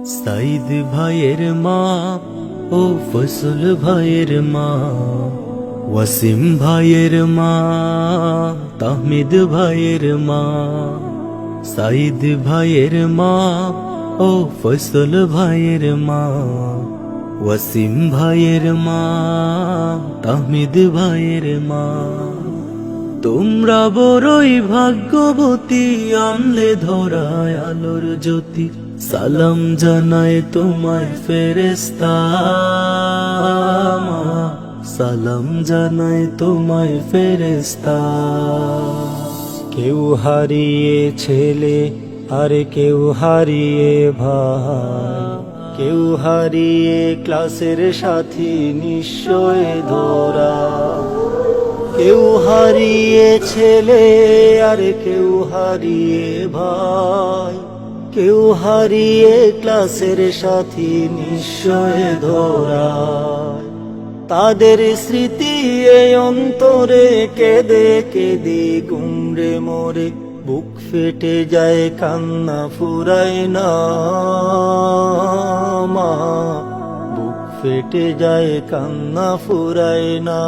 সাইদ ভাইয়ের মা ও ফসল ভাইয়ের মা, ওয়াসিম ভাইয়ের মা, তাহমিদ ভাইয়ের মা। সাইদ ভাইয়ের মা ও ফসল ভাইয়ের মা, ওয়াসিম ভাইয়ের মা, তাহমিদ ভাইয়ের মা। তোমরা বড়ই ভাগ্যবতী, আনলে ধরায় আলোর জ্যোতি। সালাম জানায় তোমায় ফেরেশতা, সালাম জানায় তোমায় ফেরেশতা। কেউ হারিয়ে ছেলে আর কেউ হারিয়ে ভাই, কেউ হারিয়ে ক্লাসের সাথী নিশ্চয় ধরা। কেউ হারিয়ে ছেলে আর কেউ হারিয়ে ভাই, কেউ হারিয়ে ক্লাসের সাথী নিশ্চয় ধরা। তাদের স্মৃতি এই অন্তরে কেঁদে কেঁদে গুমরে মরে, বুক ফেটে যায় কান্না ফুরায় না মা, বুক ফেটে যায় কান্না ফুরায় না।